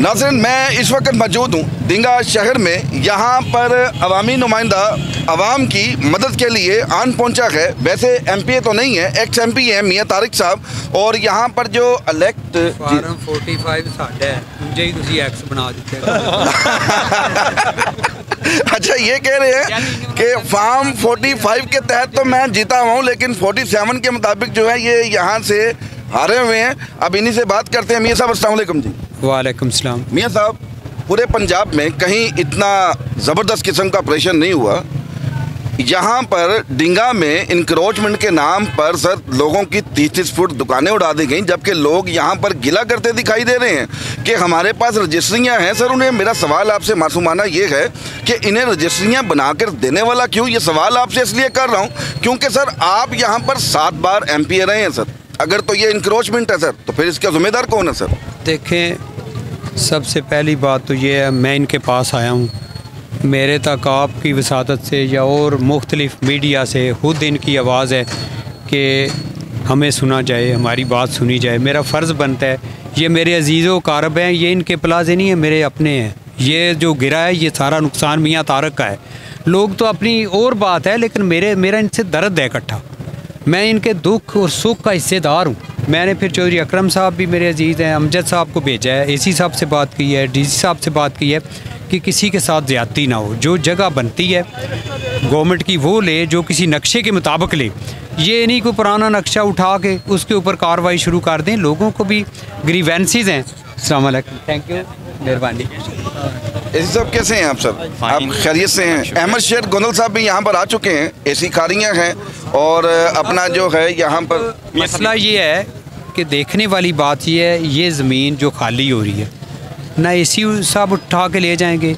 नाज़रीन, मैं इस वक्त मौजूद हूँ डिंगा शहर में। यहाँ पर अवामी नुमाइंदा अवाम की मदद के लिए आन पहुँचा है। वैसे एमपी तो नहीं है, एक्स एमपी है मियाँ तारिक साहब। और यहाँ पर जो इलेक्ट फार्म 45 साढ़ा है, मुझे ही तुसी एक्स बना देते अच्छा, ये कह रहे हैं कि फार्म 45 के तहत तो मैं जीता हुआ हूँ, लेकिन 47 के मुताबिक जो है ये यहाँ से हारे हुए हैं। अब इन्हीं से बात करते हैं। मियाँ साहब अस्सलाम वालेकुम जी। वालेकुम सलाम। मियाँ साहब, पूरे पंजाब में कहीं इतना ज़बरदस्त किस्म का ऑपरेशन नहीं हुआ। यहाँ पर डिंगा में इंक्रोचमेंट के नाम पर सर लोगों की 30-30 फुट दुकानें उड़ा दी गई, जबकि लोग यहाँ पर गिला करते दिखाई दे रहे हैं कि हमारे पास रजिस्ट्रियाँ हैं। सर, उन्हें मेरा सवाल आपसे मासूमाना ये है कि इन्हें रजिस्ट्रियाँ बनाकर देने वाला क्यों? ये सवाल आपसे इसलिए कर रहा हूँ क्योंकि सर आप यहाँ पर 7 बार MP रहे हैं सर। अगर तो ये इंक्रोचमेंट है सर, तो फिर इसका जिम्मेदार कौन है सर? देखें, सबसे पहली बात तो ये है, मैं इनके पास आया हूँ, मेरे तक आपकी वसादत से या और मुख्तलिफ मीडिया से खुद इनकी आवाज़ है कि हमें सुना जाए, हमारी बात सुनी जाए। मेरा फ़र्ज़ बनता है। ये मेरे अजीज़ो कारब हैं, ये इनके प्लाजे नहीं है, मेरे अपने हैं। ये जो गिरा है ये सारा नुकसान मियाँ तारक का है। लोग तो अपनी और बात है, लेकिन मेरा इनसे दर्द है इकट्ठा। मैं इनके दुख और सुख का हिस्सेदार हूँ। मैंने फिर चौधरी अकरम साहब भी मेरे अजीज़ हैं, अमजद साहब को भेजा है, AC साहब से बात की है, DC साहब से बात की है कि किसी के साथ ज़्यादती ना हो। जो जगह बनती है गवर्नमेंट की वो ले, जो किसी नक्शे के मुताबिक ले। ये नहीं कोई पुराना नक्शा उठा के उसके ऊपर कार्रवाई शुरू कर दें। लोगों को भी ग्रीवेंसीज हैं। अस्सलाम वालेकुम, थैंक यू, मेहरबानी। AC साहब कैसे हैं आप सब? आप खैरियत से हैं? अहमद शेर गोंदल साहब भी यहाँ पर आ चुके हैं, AC कारियाँ हैं और अपना जो है यहाँ पर मसला ये है कि देखने वाली बात ये है, ये ज़मीन जो खाली हो रही है ना AC साहब उठा के ले जाएंगे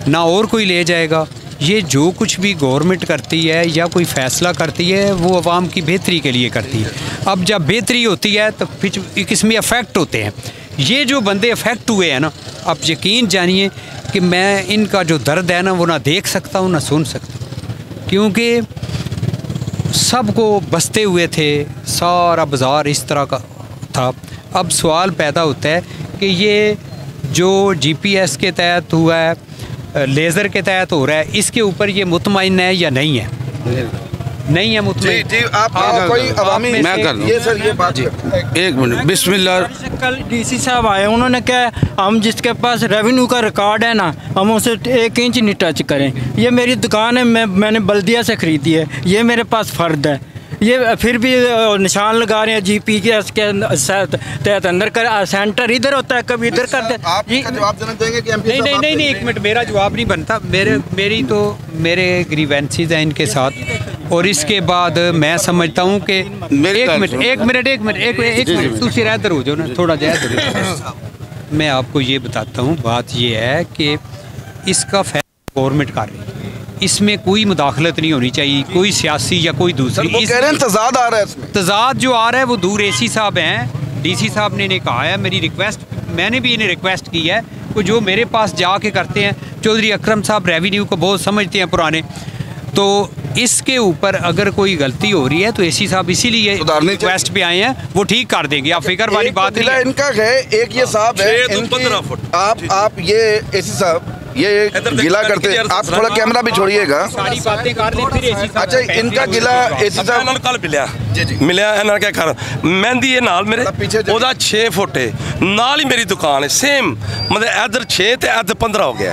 ना और कोई ले जाएगा। ये जो कुछ भी गवर्नमेंट करती है या कोई फ़ैसला करती है वो आवाम की बेहतरी के लिए करती है। अब जब बेहतरी होती है तो फिर इसमें अफेक्ट होते हैं। ये जो बंदे अफेक्ट हुए हैं ना, आप यकीन जानिए कि मैं इनका जो दर्द है ना वो ना देख सकता हूँ ना सुन सकता, क्योंकि सबको बसते हुए थे, सारा बाज़ार इस तरह का था। अब सवाल पैदा होता है कि ये जो GPS के तहत हुआ है, लेज़र के तहत हो रहा है, इसके ऊपर ये मुतमईन है या नहीं है? नहीं है मुतमईन। जी, आप कोई अवामी मैं कर ये सर ये बात जी, एक मिनट, बिस्मिल्लाह। कल DC साहब आए, उन्होंने कहा हम जिसके पास रेवेन्यू का रिकॉर्ड है ना, हम उसे 1 इंच नहीं टच करें। ये मेरी दुकान है, मैंने बल्दिया से ख़रीदी है, ये मेरे पास फ़र्द है। ये फिर भी निशान लगा रहे हैं GPS के तहत अंदर कर। सेंटर इधर होता है, कभी इधर करते। आप जवाब देना चाहेंगे कि MP साहब नहीं, एक मिनट, मेरा जवाब नहीं बनता। मेरे ग्रीवेंसीज हैं इनके साथ। और इसके बाद मैं समझता हूँ कि एक मिनट तुसी इधर हो जाओ ना, थोड़ा ज्यादा। मैं आपको ये बताता हूँ, बात ये है कि इसका फैसला गवर्नमेंट कर रही है, इसमें कोई मुदाखलत नहीं होनी चाहिए, कोई सियासी या कोई दूसरी। वो कह रहे हैं तजाद आ रहा है इसमें। तजाद जो आ रहा है वो दूर AC साहब हैं, DC साहब ने इन्हें कहा है। मेरी रिक्वेस्ट, मैंने भी इन्हें रिक्वेस्ट की है कि जो मेरे पास जाके करते हैं, चौधरी अकरम साहब रेवेन्यू को बहुत समझते हैं पुराने, तो इसके ऊपर अगर कोई गलती हो रही है तो AC साहब इसीलिए रिक्वेस्ट पे आए हैं, वो ठीक कर देंगे। आप फिक्र वाली बात नहीं है। इनका है, एक ये साहब है, आप ये AC साहब ये गिला करते हैं। आप थोड़ा कैमरा भी छोड़िएगा। सारी बातें कर लें फिर AC साहब। अच्छा, इनका गिला AC साहब कल मिलिया ਇਹਨਾਂ क्या कर ਮਹਿੰਦੀ ਇਹ ਨਾਲ ਮੇਰੇ ਉਹਦਾ 6 ਫੁੱਟ ਹੈ, ਨਾਲ ਹੀ ਮੇਰੀ ਦੁਕਾਨ ਹੈ सेम, मतलब इधर 6 ਤੇ इधर 15 हो गया।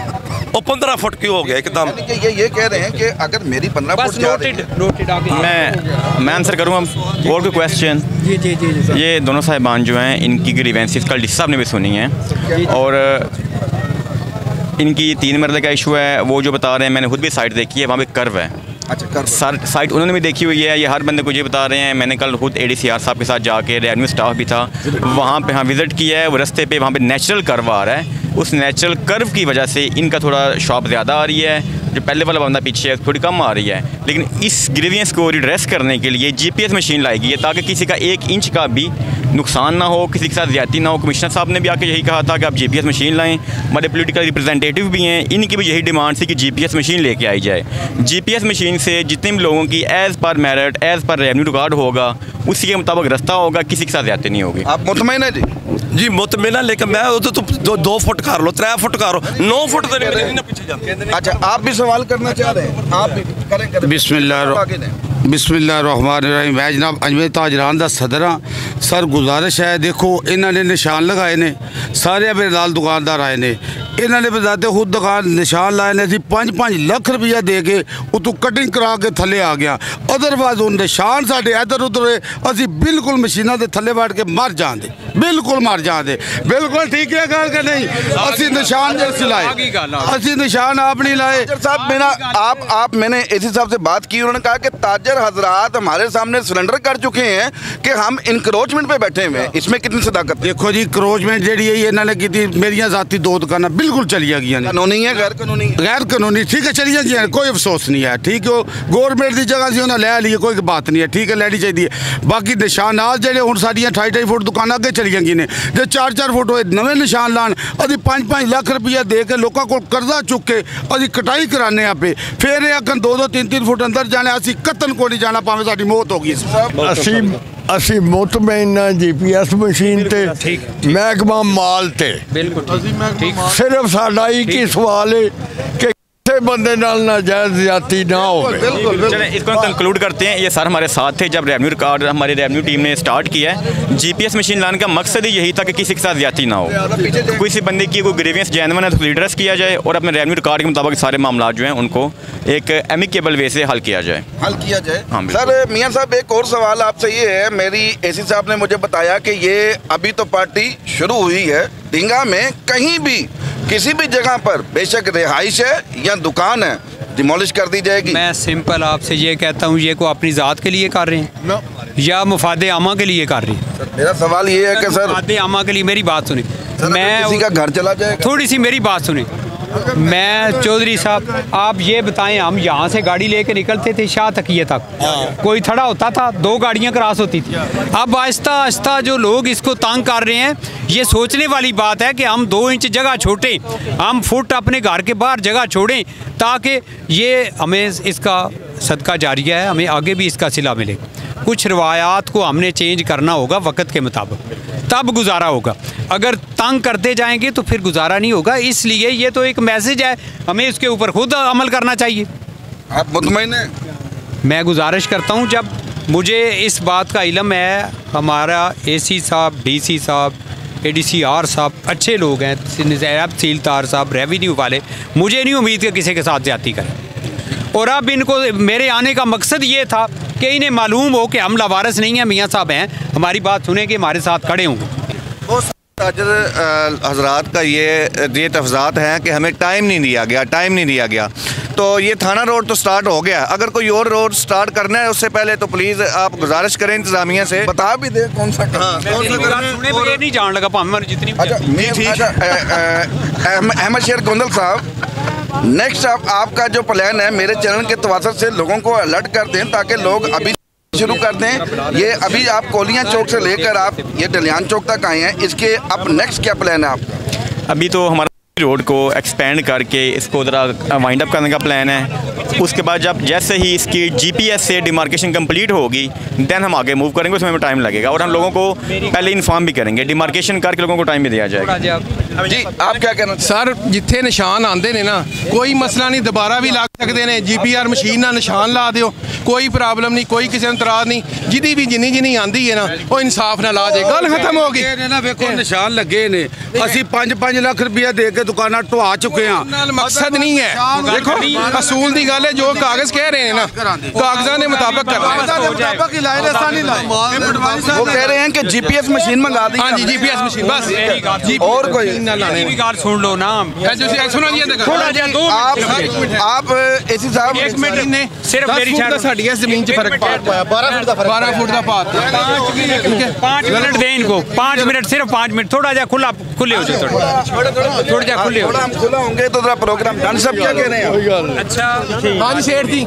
वो 15 फुट क्यों हो गया एकदम? ये कह रहे हैं कि अगर मेरी 15 फुट जा रही है। नोटेड मैं आंसर करूँगा और कोई क्वेश्चन। जी। ये दोनों साहिबान जो हैं, इनकी ग्रीवेंसीज कल DC साहब ने भी सुनी हैं और इनकी 3 मरले का इशू है। वो जो बता रहे हैं, मैंने खुद भी साइट देखी है, वहाँ पे कर्व है। अच्छा, साइट उन्होंने भी देखी हुई है। ये हर बंदे को ये बता रहे हैं। मैंने कल खुद ADCR साहब के साथ जाके, रेवेन्यू स्टाफ भी था वहाँ पे, हाँ विज़िट किया है। वो रास्ते पे वहाँ पे नेचुरल कर्व आ रहा है, उस नेचुरल कर्व की वजह से इनका थोड़ा शॉप ज़्यादा आ रही है, जो पहले वाला बंदा पीछे है थोड़ी कम आ रही है। लेकिन इस ग्रीवियंस को रिड्रेस करने के लिए GPS मशीन लाई गई है ताकि किसी का 1 इंच का भी नुकसान ना हो, किसी के साथ ज़्यादती ना हो। कमिश्नर साहब ने भी आके यही कहा था कि आप GPS मशीन लाएं। हमारे पॉलिटिकल रिप्रेजेंटेटिव भी हैं, इनकी भी यही डिमांड थी कि GPS मशीन लेके आई जाए। GPS मशीन से जितने भी लोगों की as per merit, as per revenue record होगा, उसी के मुताबिक रास्ता होगा, किसी के साथ ज़्यादती नहीं होगी। आप मुतमईन है जी? जी मुतमिन है, लेकिन मैं तो 2 फुट कर लो, 3 फुट कर लो, 9 फुट तो नहीं पीछे जाते। अच्छा, आप भी सवाल करना चाह रहे हैं? आप भी करें। बिस्मिल्लाहिर्रहमानिर्रहीम। मैं जनाब अजमेर ताजरान दा सदर हाँ। सर गुजारिश है, देखो इन्होंने निशान लगाए ने, सारे मेरे नाल दुकानदार आए ने, इन्होंने बताते खुद दुकान निशान लाए ने, 5-5 लाख रुपया दे के उतों कटिंग करा के थले आ गया। अदरवाइज वो निशान साढ़े इधर उधर असी बिल्कुल मशीनों के थले बैठ के मर जाते, बिल्कुल मर जाते। बिल्कुल ठीक है गल के नहीं, असी निशान सिलाए, असी निशान आप नहीं लाए। साहब मेरा आप मैंने एसी साहब से बात की, उन्होंने कहा कि ताजर हजरात हमारे सामने सरेंडर कर चुके हैं कि हम इंक्रोचमेंट पे बैठे हुए हैं। इसमें कितनी सदाकत? देखो जी, इंक्रोचमेंट जी इन्होंने की थी, मेरिया जाती 2 दुकाना बिल्कुल चलिया गई। कानूनी है गैर कानूनी? गैर कानूनी ठीक है, चलिया गई, कोई अफसोस नहीं है। ठीक है, गौरमेंट की जगह से उन्हें लै ली, कोई बात नहीं है, ठीक है, लैनी चाहिए। बाकी निशानात जो हूँ साड़ियाँ 28 फुट दुकाना अगे चलिया गई ने, जो 4-4 फुट होए नवे निशान लान, अभी 5-5 लाख रुपया दे के लोगों को कर्जा चुक के अभी कटाई कराने आपे, फिर अगर 2-2 3-3 फुट अंदर जाने, असी कतन को नहीं जाना, भावें साडी मौत होगी। ਅਸੀਂ ਮੁਤਮਈਨ GPS ਮਸ਼ੀਨ ਤੇ ਮਹਿਕਮਾ ਮਾਲ ਤੇ ਸਿਰਫ ਸਾਡਾ ਇੱਕ ਹੀ ਸਵਾਲ ਹੈ ਕਿ बंदे नाल नाजायज ज्यादती ना हो। चलें इसको कंक्लूड करते हैं। ये सर हमारे साथ थे जब रेवेन्यू रिकॉर्ड हमारी रेवेन्यू टीम ने स्टार्ट किया है। GPS मशीन लाने का मकसद ही यही था कि किसी के साथ ज्यादती ना हो, किसी बंदे की कोई ग्रीवियंस जेन्युइन है तो रिड्रेस किया जाए और अपने रेवेन्यू रिकॉर्ड के मुताबिक सारे मामला जो हैं उनको एक एमिकेबल वे से हल किया जाए। हाँ, सर मियाँ साहब एक और सवाल आपसे ये है, मेरी एसी साहब ने मुझे बताया कि ये अभी तो पार्टी शुरू हुई है, ढिंगा में कहीं भी किसी भी जगह पर बेशक रिहाइश है या दुकान है, डिमोलिश कर दी जाएगी। मैं सिंपल आपसे ये कहता हूँ, ये को अपनी ज़ात के लिए कर रहे हैं या मुफादे आमा के लिए कर रहे हैं? मेरा सवाल ये है कि सर मुफादे आमा के लिए, मेरी बात सुने, मैं किसी का घर चला जाएगा, थोड़ी सी मेरी बात सुने। मैं चौधरी साहब आप ये बताएं, हम यहाँ से गाड़ी लेके निकलते थे शाह तकिए तक, कोई खड़ा होता था, 2 गाड़ियाँ क्रॉस होती थी। अब आहिस्ता आहिस्ता जो लोग इसको तंग कर रहे हैं, ये सोचने वाली बात है कि हम 2 इंच जगह छोड़ें, हम फुट अपने घर के बाहर जगह छोड़ें ताकि ये हमें इसका सदका जारिया है, हमें आगे भी इसका सिला मिले। कुछ रवायात को हमने चेंज करना होगा वक्त के मुताबिक, तब गुजारा होगा। अगर तंग करते जाएंगे तो फिर गुजारा नहीं होगा। इसलिए ये तो एक मैसेज है, हमें इसके ऊपर खुद अमल करना चाहिए। आप मुतमईन हैं? मैं गुजारिश करता हूँ, जब मुझे इस बात का इल्म है, हमारा AC साहब, DC साहब, ADCR साहब अच्छे लोग हैं, तहसीलदार साहब, रेवेन्यू वाले, मुझे नहीं उम्मीद कि किसी के साथ ज्यादती करें। और अब इनको मेरे आने का मकसद ये था कि इन्हें मालूम हो कि हम लावारिस नहीं हैं, मियाँ साहब हैं, हमारी बात सुने कि हमारे साथ खड़े होंगे। ताजर हजरात का ये तफजात है कि हमें टाइम नहीं दिया गया, तो ये थाना रोड तो स्टार्ट हो गया, अगर कोई और रोड स्टार्ट करना है उससे पहले तो प्लीज़ आप गुजारिश करें इंतजामिया से, बता भी दे कौन सा। ये नहीं जान लगा जितनी। अहमद शेर गोंदल साहब, नेक्स्ट आपका जो प्लान है मेरे चैनल के तवासत से लोगों को अलर्ट कर दें ताकि लोग अभी शुरू कर दें। ये अभी आप कोलियां चौक से लेकर आप ये डलियान चौक तक आए हैं, इसके अब नेक्स्ट क्या प्लान है आपका? अभी तो हमारा रोड को एक्सपेंड करके इसको ज़रा वाइंड अप करने का प्लान है। उसके बाद जैसे ही इसकी GPS से डिमार्केशन कंप्लीट होगी दैन हम आगे मूव करेंगे, उसमें हमें टाइम लगेगा और हम लोगों को पहले इन्फॉर्म भी करेंगे, डिमार्केशन करके लोगों को टाइम भी दिया जाएगा। जी आप क्या कहना सर? जिथे निशान आते ने ना कोई मसला नहीं, दोबारा भी ला सकते हैं, GPR मशीन ना निशान ला दो, कोई प्रॉब्लम नहीं, कोई किसी इतराज नहीं, जिदी भी जिन्नी आती है ना वो इंसाफ ना ला दे, गल खत्म हो गई। निशान लगे ने, असी 5-5 लाख रुपया दे के दुकाना ढवा चुके हैं, मकसद नहीं है। देखो असूल की गल है, जो कागज कह रहे हैं ना कागजां के मुताबिक कर रहे हैं। वो कह रहे हैं कि GPS मशीन मंगा दी। हाँ जी, GPS मशीन बस, और कोई सुन लो ना। आप AC साहब, एक मिनट, सिर्फ मेरी साड़ी है जमीन च फर्क पाया 12 फुट का पात 5 मिनट दें इनको 5 मिनट सिर्फ 5 मिनट थोड़ा जा खुले हो जाए थोड़ा जा खुले हो हम खुला होंगे तो जरा प्रोग्राम डन। सब क्या कह रहे हैं? अच्छा हाँ जी सेठ थी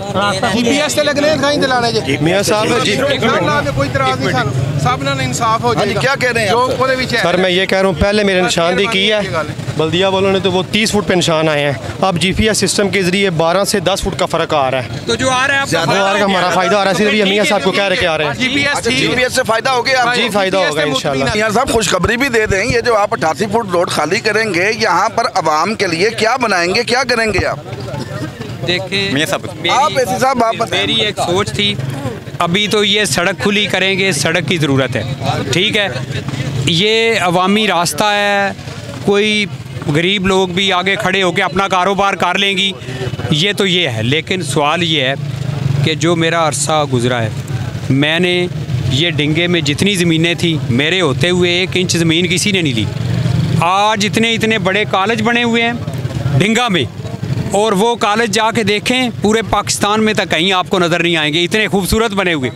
जीपीएस ते लगने दिखाई दिलाने जी मियां साहब जी कोई इतराज नहीं सर सब ना इंसाफ हो जाएगा। क्या कह रहे हैं जो सर मैं ये कह रहा हूँ पहले मेरे निशानदेही की है बल्दिया वालों ने तो वो 30 फुट पे निशान आए हैं। अब जीपीएस सिस्टम के जरिए 12 से 10 फुट का फर्क आ रहा है तो जो आ रहा है हमारा फायदा आ रहा है। सिर्फ ये मियां साहब को कह रहे के आ रहे हैं जीपीएस से फायदा हो गया जी फायदा होगा इंशाल्लाह। मियां साहब खुशखबरी भी दे दें, ये जो आप 88 फुट रोड खाली करेंगे यहाँ पर आवाम के लिए क्या बनाएंगे, क्या करेंगे आप? देखिए आप ऐसी साहब आप मेरी एक सोच थी, अभी तो ये सड़क खुली करेंगे, सड़क की ज़रूरत है, ठीक है, ये अवामी रास्ता है, कोई गरीब लोग भी आगे खड़े होकर अपना कारोबार कर लेंगी, ये तो ये है। लेकिन सवाल ये है कि जो मेरा अरसा गुज़रा है, मैंने ये डिंगे में जितनी ज़मीनें थी मेरे होते हुए 1 इंच ज़मीन किसी ने नहीं ली। आज इतने बड़े कॉलेज बने हुए हैं डिंगा में, और वो कॉलेज जाके देखें पूरे पाकिस्तान में तक कहीं आपको नज़र नहीं आएंगे, इतने खूबसूरत बने हुए।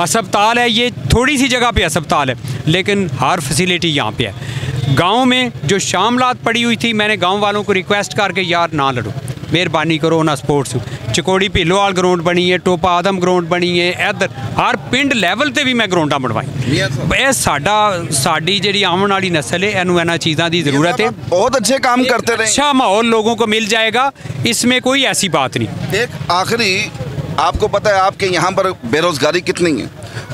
अस्पताल है, ये थोड़ी सी जगह पे अस्पताल है लेकिन हर फैसिलिटी यहाँ पे है। गांव में जो शामलात पड़ी हुई थी, मैंने गांव वालों को रिक्वेस्ट करके यार ना लड़ो, मेहरबानी करो ना स्पोर्ट्स। चकोड़ी भिलोवाल ग्राउंड बनी है, टोपा आदम ग्राउंड बनी है, इधर हर पिंड लैवल ते भी मैं ग्राउंडा बनवाई। ये साड़ी जी आने वाली नस्ल है, इनू इन्होंने चीज़ों की ज़रूरत है। बहुत अच्छे काम करते रहे, अच्छा माहौल लोगों को मिल जाएगा, इसमें कोई ऐसी बात नहीं। एक आखिरी, आपको पता है आपके यहाँ पर बेरोजगारी कितनी है,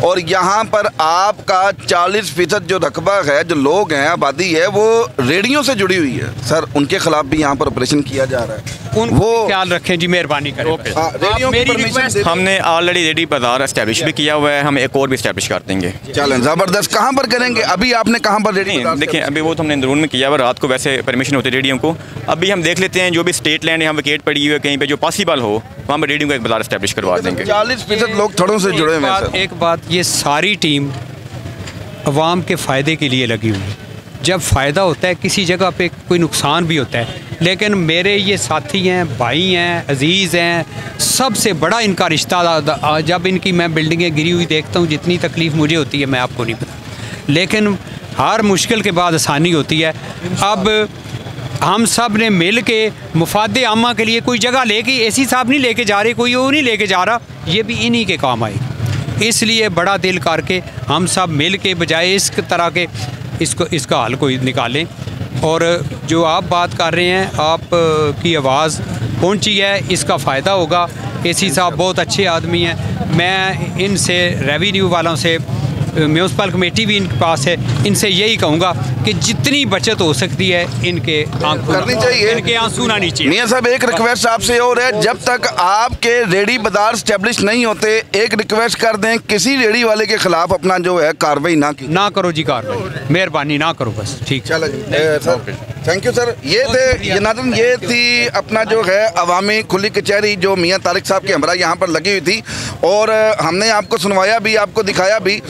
और यहाँ पर आपका 40% जो रकबा है, जो लोग हैं, आबादी है, वो रेडियो से जुड़ी हुई है। सर उनके खिलाफ भी यहाँ पर ऑपरेशन किया जा रहा है, वो ख्याल रखें जी, मेहरबानी करें। हमने ऑलरेडी रेडी बाजार एस्टैब्लिश भी किया हुआ है, हम एक और भी एस्टैब्लिश कर देंगे। चलें ज़बरदस्त। कहाँ पर करेंगे अभी, आपने कहाँ पर रेडी? देखिए अभी वो तो हमने अंदरून में किया हुआ, रात को वैसे परमिशन होती है रेडियो को। अभी हम देख लेते हैं जो भी स्टेट लैंड यहाँ विकेट पड़ी हुई है, कहीं पे जो पॉसिबल हो वहाँ पर रेडियो का एक बाजार एस्टैब्लिश करवा देंगे। 40% लोग थड़ों से जुड़े हुए हैं। एक बात, ये सारी टीम अवाम के फ़ायदे के लिए लगी हुई है। जब फ़ायदा होता है किसी जगह पे कोई नुकसान भी होता है, लेकिन मेरे ये साथी हैं, भाई हैं, अजीज़ हैं, सबसे बड़ा इनका रिश्ता। जब इनकी मैं बिल्डिंगें गिरी हुई देखता हूँ, जितनी तकलीफ़ मुझे होती है मैं आपको नहीं पता, लेकिन हर मुश्किल के बाद आसानी होती है। अब हम सब ने मिल के मुफादे आमा के लिए कोई जगह लेके, ऐसी साहब नहीं लेके जा रहे, कोई वो नहीं लेके जा रहा, ये भी इन्हीं के काम आए। इसलिए बड़ा दिल करके हम सब मिल के बजाय इस तरह के इसका हल कोई निकालें। और जो आप बात कर रहे हैं, आप की आवाज़ पहुंची है, इसका फ़ायदा होगा। एसी साहब बहुत अच्छे आदमी हैं, मैं इनसे रेवेन्यू वालों से, म्यूनसिपल कमेटी भी इनके पास है, इनसे यही कहूँगा कि जितनी बचत हो सकती है इनके करनी चाहिए, इनके आंसू ना नीचे। मियां साहब एक रिक्वेस्ट आपसे और है, जब तक आपके रेडी बाजार स्टैब्लिश नहीं होते, एक रिक्वेस्ट कर दें, किसी रेडी वाले के खिलाफ अपना जो है कार्रवाई ना करो जी, कार्रवाई मेहरबानी ना करो बस। ठीक, चलो जी सर, थैंक यू सर। ये थी अपना जो है अवामी खुली कचहरी जो मियां तारिक साहब के हमरा यहाँ पर लगी हुई थी, और हमने आपको सुनवाया भी, आपको दिखाया भी।